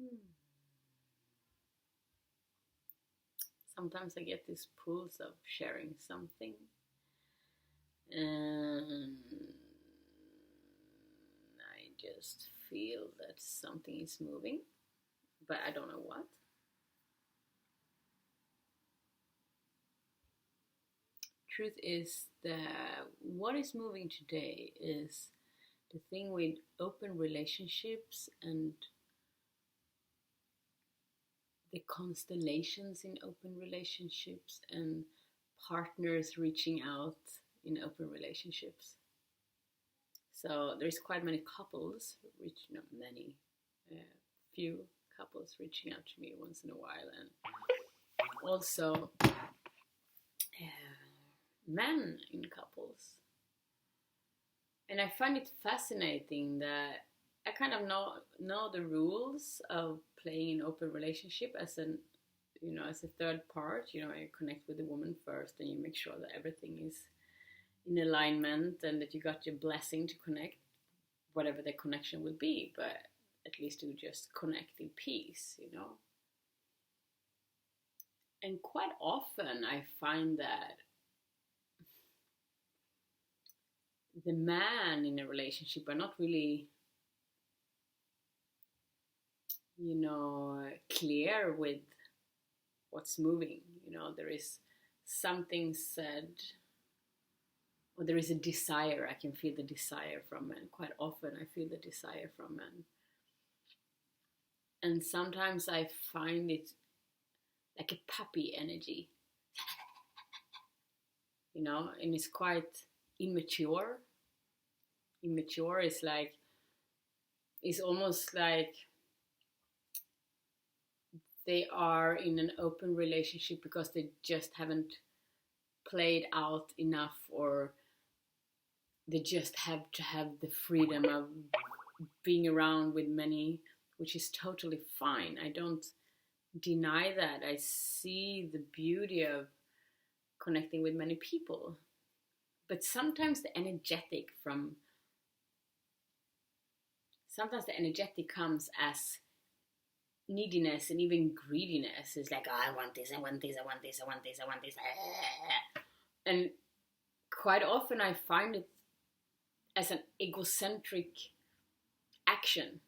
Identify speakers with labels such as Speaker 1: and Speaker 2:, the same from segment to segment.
Speaker 1: Hmm. Sometimes I get these pulls of sharing something, and I just feel that something is moving, but I don't know what. Truth is that what is moving today is the thing with open relationships and the constellations in open relationships and partners reaching out in open relationships. So there's quite many couples, not many, few couples reaching out to me once in a while, and also men in couples. And I find it fascinating that I kind of know the rules of playing an open relationship as as a third part. You connect with the woman first, and you make sure that everything is in alignment and that you got your blessing to connect, whatever the connection will be. But at least you just connect in peace. And quite often I find that the man in a relationship are not really clear with what's moving. There is something said, or there is a desire. I can feel the desire from men. Quite often I feel the desire from men. And sometimes I find it like a puppy energy, and it's quite immature. Immature is like, it's almost like they are in an open relationship because they just haven't played out enough, or they just have to have the freedom of being around with many, which is totally fine. I don't deny that. I see the beauty of connecting with many people. But sometimes the energetic comes as neediness and even greediness. It's like, oh, I want this, I want this, I want this, I want this, I want this. And quite often I find it as an egocentric action.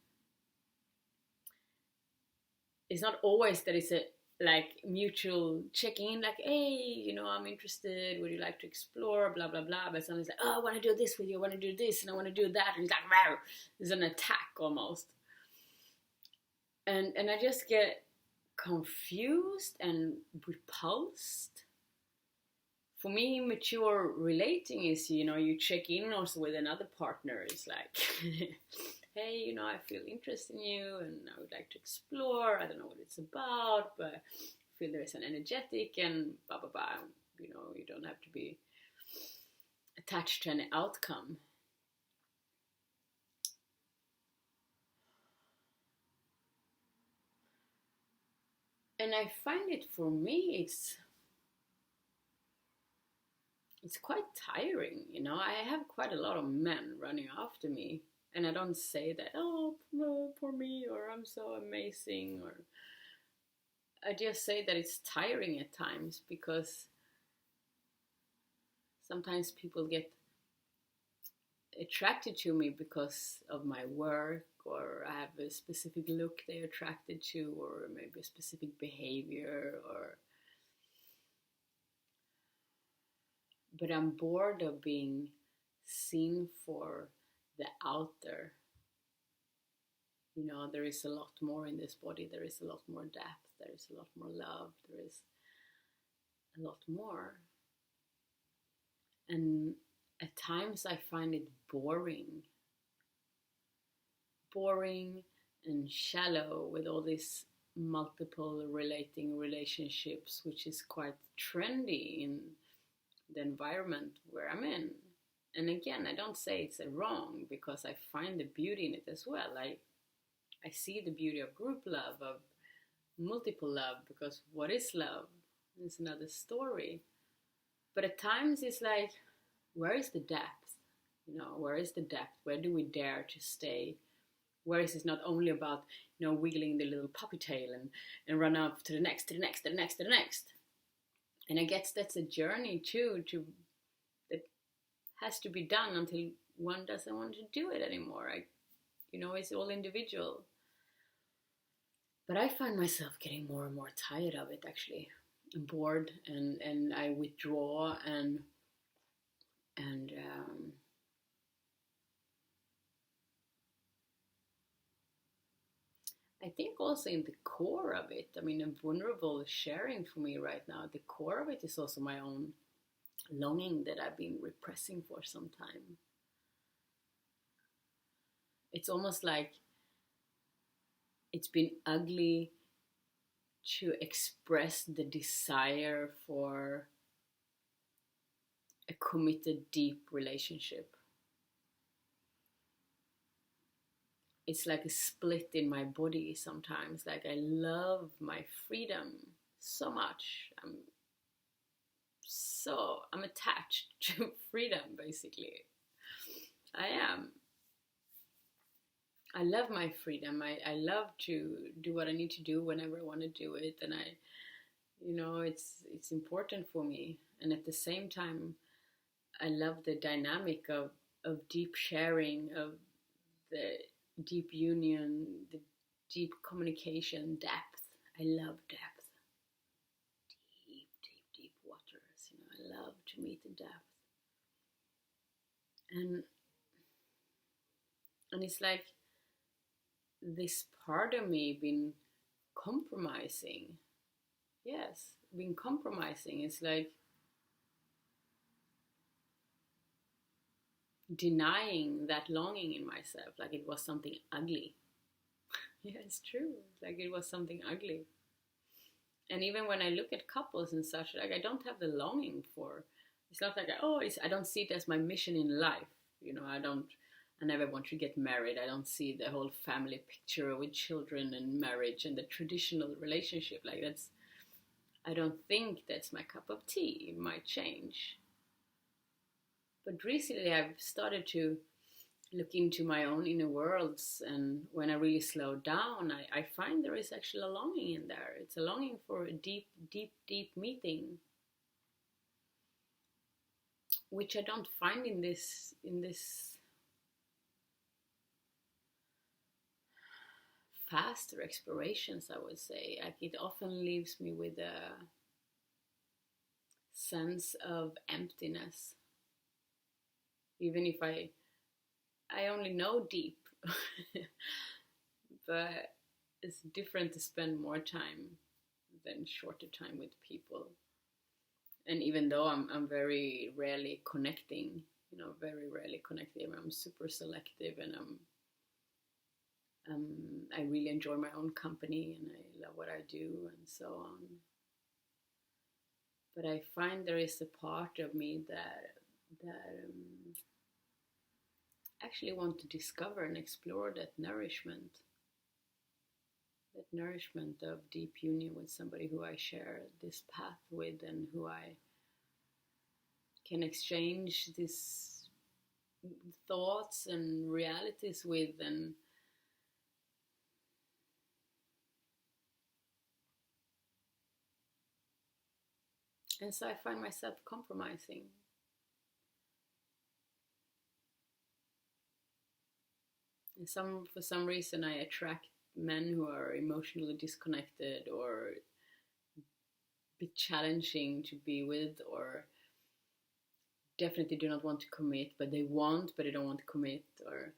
Speaker 1: It's not always that it's a mutual check-in, like, hey, I'm interested, would you like to explore, blah blah blah. But sometimes like, oh, I want to do this with you, I want to do this, and I want to do that, and it's like, wow, it's an attack almost. And I just get confused and repulsed. For me, mature relating is, you check in also with another partner. It's like, hey, I feel interest in you and I would like to explore. I don't know what it's about, but I feel there is an energetic and blah, blah, blah. You don't have to be attached to any outcome. And I find it, for me, it's quite tiring. I have quite a lot of men running after me. And I don't say that, oh, no, for me, or I'm so amazing, or I just say that it's tiring at times, because sometimes people get attracted to me because of my work, or I have a specific look they're attracted to, or maybe a specific behavior, but I'm bored of being seen for the outer. There is a lot more in this body. There is a lot more depth. There is a lot more love. There is a lot more. And at times I find it boring. Boring and shallow, with all these multiple relating relationships, which is quite trendy in the environment where I'm in. And again, I don't say it's a wrong, because I find the beauty in it as well. I see the beauty of group love, of multiple love, because what is love? It's another story. But at times it's like, where is the depth? Where is the depth? Where do we dare to stay Whereas it's not only about, wiggling the little puppy tail and run up to the next, to the next, to the next, to the next. And I guess that's a journey too, that has to be done until one doesn't want to do it anymore. It's all individual. But I find myself getting more and more tired of it, actually, and bored, and I withdraw and I think also in the core of it, I mean, a vulnerable sharing for me right now, the core of it is also my own longing that I've been repressing for some time. It's almost like it's been ugly to express the desire for a committed, deep relationship. It's like a split in my body sometimes. Like, I love my freedom so much. I'm attached to freedom, basically. I am. I love my freedom. I love to do what I need to do whenever I want to do it, and it's important for me. And at the same time, I love the dynamic of deep sharing, of the deep union, the deep communication, depth. I love depth. Deep, deep, deep waters. I love to meet in depth. And it's like this part of me been compromising. Yes, been compromising. It's like denying that longing in myself, like it was something ugly. Yeah, it's true. Like it was something ugly. And even when I look at couples and such, like I don't have the longing for. It's not like I don't see it as my mission in life. I never want to get married. I don't see the whole family picture with children and marriage and the traditional relationship. Like I don't think that's my cup of tea. It might change. But recently I've started to look into my own inner worlds, and when I really slow down, I find there is actually a longing in there. It's a longing for a deep, deep, deep meeting, which I don't find in this faster explorations, I would say. Like it often leaves me with a sense of emptiness, even if I only know deep. But it's different to spend more time than shorter time with people. And even though I'm very rarely connecting, very rarely connecting, I'm super selective, and I really enjoy my own company, and I love what I do, and so on. But I find there is a part of me that actually want to discover and explore that nourishment of deep union with somebody who I share this path with, and who I can exchange these thoughts and realities with, and so I find myself compromising. And for some reason I attract men who are emotionally disconnected, or a bit challenging to be with, or definitely do not want to commit, but they don't want to commit, or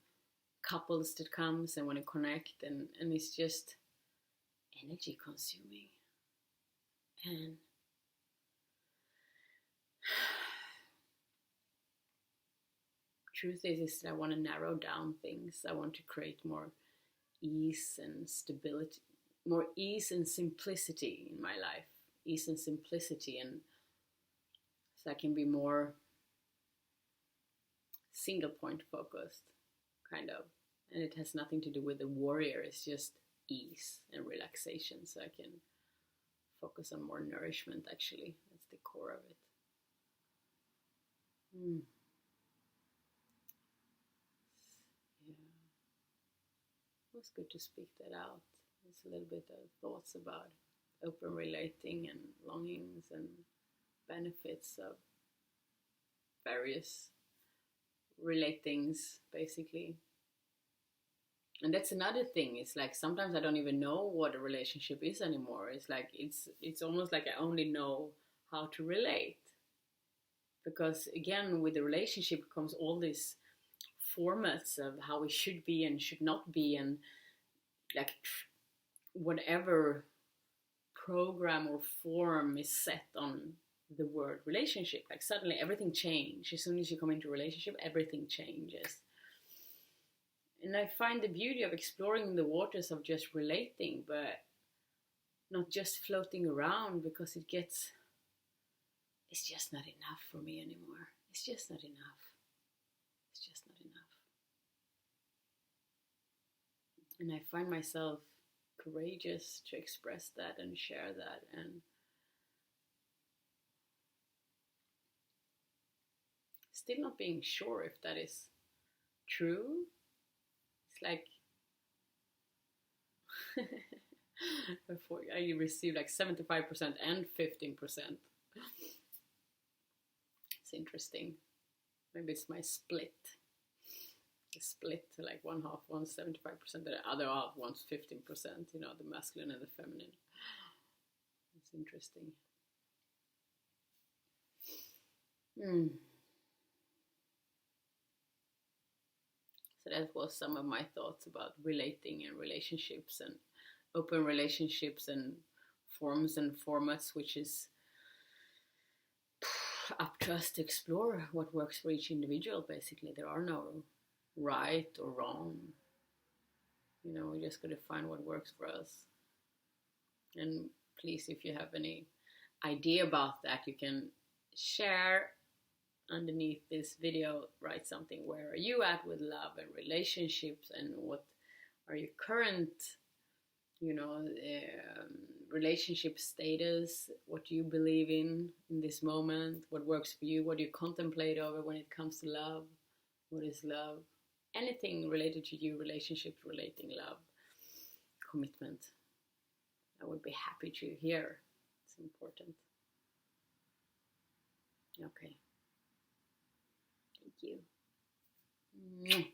Speaker 1: couples that comes and want to connect, and it's just energy consuming. And truth is that I want to narrow down things. I want to create more ease and stability, more ease and simplicity in my life. Ease and simplicity, and so I can be more single point focused, kind of. And it has nothing to do with the warrior, it's just ease and relaxation, so I can focus on more nourishment, actually. That's the core of it. Yeah. was good to speak that out. It's a little bit of thoughts about open relating and longings and benefits of various relatings, basically. And that's another thing. It's like sometimes I don't even know what a relationship is anymore. It's like it's almost like I only know how to relate. Because again, with the relationship comes all these formats of how we should be and should not be, and like whatever program or form is set on the word relationship. Like suddenly everything changes. As soon as you come into a relationship, everything changes. And I find the beauty of exploring the waters of just relating, but not just floating around, because it's just not enough for me anymore. It's just not enough. It's just not enough. And I find myself courageous to express that and share that, and still not being sure if that is true. It's like before I received like 75% and 15%. It's interesting. Maybe it's my split. The split, like one half wants 75%, the other half wants 15%, you know, the masculine and the feminine. It's interesting. So that was some of my thoughts about relating and relationships and open relationships and forms and formats, which is up to us to explore what works for each individual, basically. There are no right or wrong. You know, we just got to find what works for us. And please, if you have any idea about that, you can share underneath this video. Write something. Where are you at with love and relationships, and what are your current, you know, relationship status? What do you believe in this moment? What works for you? What do you contemplate over when it comes to love? What is love? Anything related to you, relationships, relating, love, commitment. I would be happy to hear. It's important. Okay. Thank you.